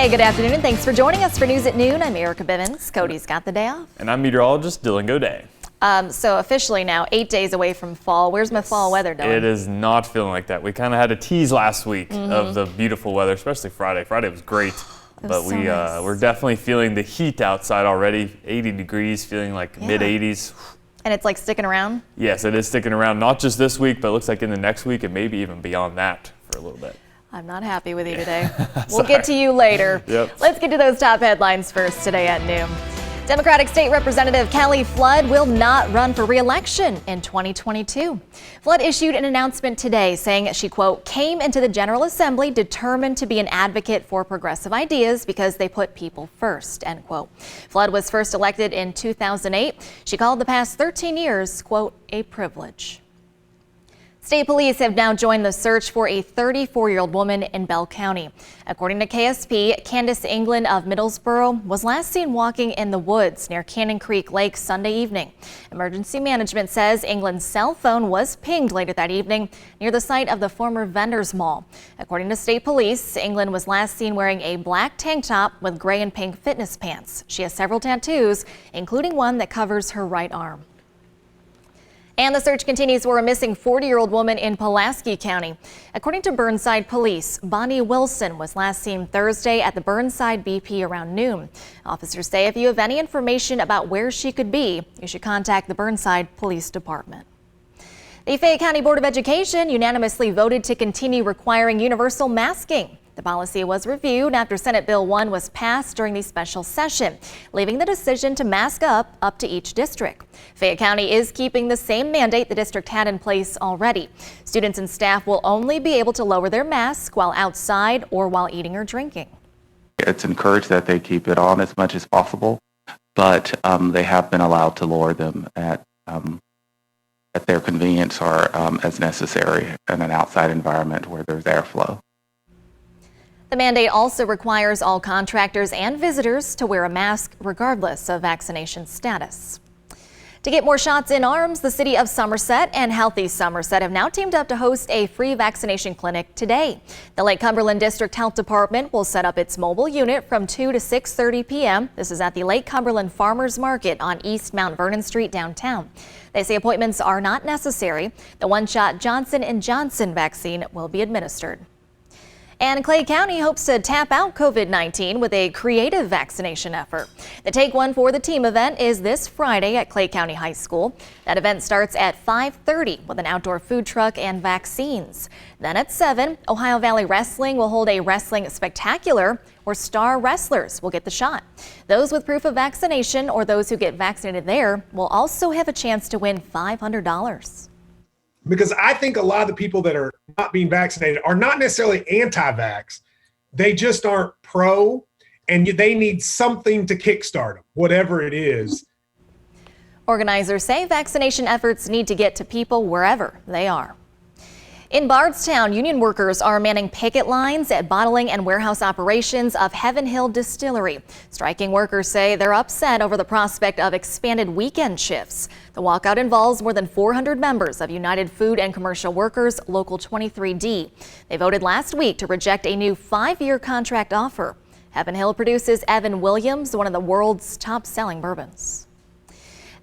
Hey, good afternoon, and thanks for joining us for News at Noon. I'm Erica Bivens. Cody's got the day off. And I'm meteorologist Dylan Goday. So officially now 8 days away from fall. Where's my fall weather, Dylan? It is not feeling like that. We kind of had a tease last week of the beautiful weather, especially Friday. Friday was great, but we're definitely feeling the heat outside already. 80 degrees, feeling like mid 80s. And it's like sticking around? Yes, it is sticking around, not just this week, but it looks like in the next week and maybe even beyond that for a little bit. I'm not happy with you today. We'll get to you later. Yep. Let's get to those top headlines first today at noon. Democratic State Representative Kelly Flood will not run for re-election in 2022. Flood issued an announcement today saying she, quote, came into the General Assembly determined to be an advocate for progressive ideas because they put people first, end quote. Flood was first elected in 2008. She called the past 13 years, quote, a privilege. State police have now joined the search for a 34-year-old woman in Bell County. According to KSP, Candace England of Middlesboro was last seen walking in the woods near Cannon Creek Lake Sunday evening. Emergency management says England's cell phone was pinged later that evening near the site of the former Vendors Mall. According to state police, England was last seen wearing a black tank top with gray and pink fitness pants. She has several tattoos, including one that covers her right arm. And the search continues for a missing 40-year-old woman in Pulaski County. According to Burnside Police, Bonnie Wilson was last seen Thursday at the Burnside BP around noon. Officers say if you have any information about where she could be, you should contact the Burnside Police Department. The Fayette County Board of Education unanimously voted to continue requiring universal masking. The policy was reviewed after Senate Bill 1 was passed during the special session, leaving the decision to mask up to each district. Fayette County is keeping the same mandate the district had in place already. Students and staff will only be able to lower their mask while outside or while eating or drinking. It's encouraged that they keep it on as much as possible, but they have been allowed to lower them at their convenience or as necessary in an outside environment where there's airflow. The mandate also requires all contractors and visitors to wear a mask regardless of vaccination status. To get more shots in arms, the city of Somerset and Healthy Somerset have now teamed up to host a free vaccination clinic today. The Lake Cumberland District Health Department will set up its mobile unit from 2 to 6:30 p.m. This is at the Lake Cumberland Farmers Market on East Mount Vernon Street downtown. They say appointments are not necessary. The one-shot Johnson & Johnson vaccine will be administered. And Clay County hopes to tap out COVID-19 with a creative vaccination effort. The Take One for the Team event is this Friday at Clay County High School. That event starts at 5:30 with an outdoor food truck and vaccines. Then at 7, Ohio Valley Wrestling will hold a wrestling spectacular where star wrestlers will get the shot. Those with proof of vaccination or those who get vaccinated there will also have a chance to win $500. Because I think a lot of the people that are not being vaccinated are not necessarily anti-vax. They just aren't pro, and they need something to kickstart them, whatever it is. Organizers say vaccination efforts need to get to people wherever they are. In Bardstown, union workers are manning picket lines at bottling and warehouse operations of Heaven Hill Distillery. Striking workers say they're upset over the prospect of expanded weekend shifts. The walkout involves more than 400 members of United Food and Commercial Workers Local 23D. They voted last week to reject a new 5-year contract offer. Heaven Hill produces Evan Williams, one of the world's top-selling bourbons.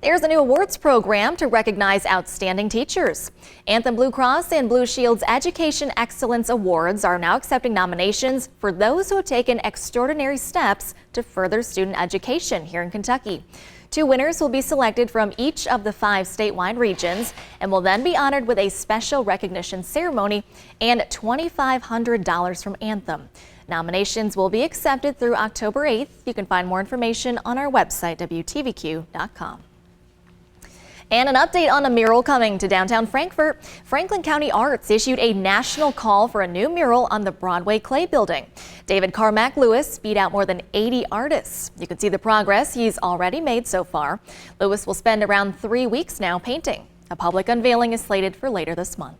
There's a new awards program to recognize outstanding teachers. Anthem Blue Cross and Blue Shield's Education Excellence Awards are now accepting nominations for those who have taken extraordinary steps to further student education here in Kentucky. 2 winners will be selected from each of the 5 statewide regions and will then be honored with a special recognition ceremony and $2,500 from Anthem. Nominations will be accepted through October 8th. You can find more information on our website, WTVQ.com. And an update on a mural coming to downtown Frankfort. Franklin County Arts issued a national call for a new mural on the Broadway Clay Building. David Carmack Lewis beat out more than 80 artists. You can see the progress he's already made so far. Lewis will spend around 3 weeks now painting. A public unveiling is slated for later this month.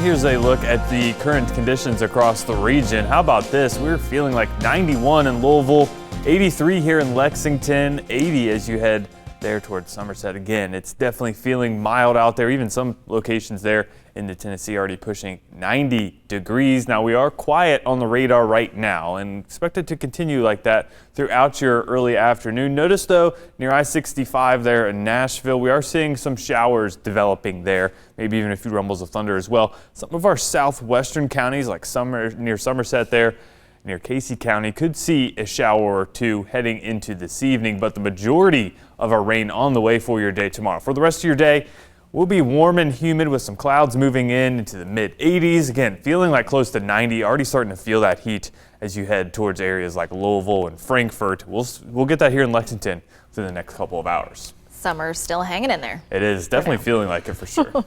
Here's a look at the current conditions across the region. How about this? We're feeling like 91 in Louisville, 83 here in Lexington, 80 as you head there towards Somerset. Again, it's definitely feeling mild out there. Even some locations there in the Tennessee already pushing 90 degrees. Now, we are quiet on the radar right now and expect it to continue like that throughout your early afternoon. Notice, though, near I-65 there in Nashville, we are seeing some showers developing there, maybe even a few rumbles of thunder as well. Some of our southwestern counties, like near Somerset there, near Casey County, could see a shower or two heading into this evening, but the majority of our rain on the way for your day tomorrow. For the rest of your day, we'll be warm and humid with some clouds moving into the mid 80s. Again, feeling like close to 90, already starting to feel that heat as you head towards areas like Louisville and Frankfort. We'll get that here in Lexington within the next couple of hours. Summer's still hanging in there. It is definitely feeling like it for sure. All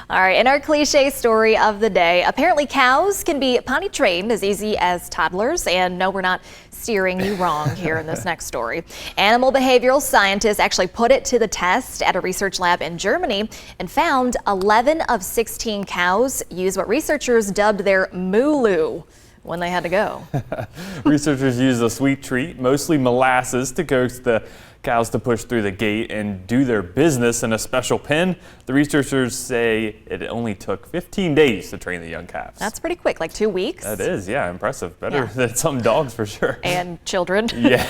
right, in our cliche story of the day, apparently cows can be potty trained as easy as toddlers. And no, we're not steering you wrong here in this next story. Animal behavioral scientists actually put it to the test at a research lab in Germany and found 11 of 16 cows use what researchers dubbed their moo-loo when they had to go. Researchers use a sweet treat, mostly molasses, to coax the cows to push through the gate and do their business in a special pen. The researchers say it only took 15 days to train the young calves. That's pretty quick, like 2 weeks. That is, yeah, impressive. Better than some dogs for sure. And children. Yeah,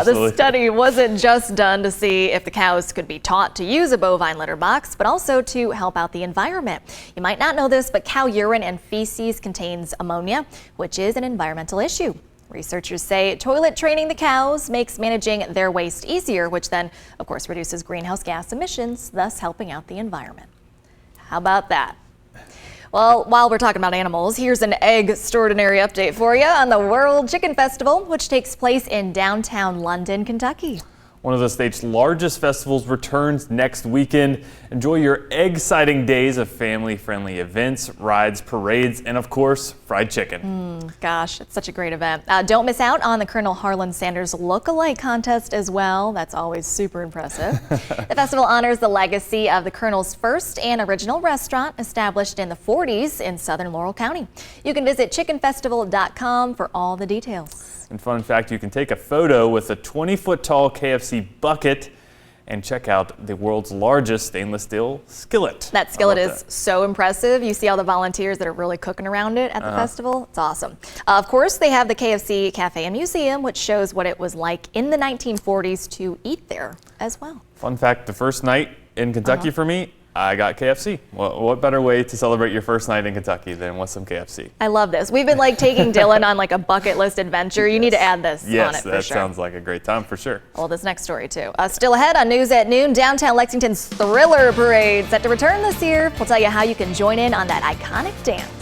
the study wasn't just done to see if the cows could be taught to use a bovine litter box, but also to help out the environment. You might not know this, but cow urine and feces contains ammonia, which is an environmental issue. Researchers say toilet training the cows makes managing their waste easier, which then, of course, reduces greenhouse gas emissions, thus helping out the environment. How about that? Well, while we're talking about animals, here's an extraordinary update for you on the World Chicken Festival, which takes place in downtown London, Kentucky. One of the state's largest festivals returns next weekend. Enjoy your egg-sighting days of family-friendly events, rides, parades, and of course, fried chicken. Gosh, it's such a great event. Don't miss out on the Colonel Harlan Sanders look-alike contest as well. That's always super impressive. The festival honors the legacy of the Colonel's first and original restaurant established in the 40s in southern Laurel County. You can visit chickenfestival.com for all the details. And fun fact, you can take a photo with a 20-foot tall KFC bucket and check out the world's largest stainless steel skillet. That skillet is so impressive. You see all the volunteers that are really cooking around it at the festival. It's awesome. Of course, they have the KFC Cafe and Museum, which shows what it was like in the 1940s to eat there as well. Fun fact, the first night in Kentucky for me, I got KFC. What better way to celebrate your first night in Kentucky than with some KFC? I love this. We've been like taking Dylan on like a bucket list adventure. You need to add this on it for Yes, sure. that sounds like a great time for sure. Well, this next story too. Still ahead on News at Noon, downtown Lexington's Thriller Parade set to return this year. We'll tell you how you can join in on that iconic dance.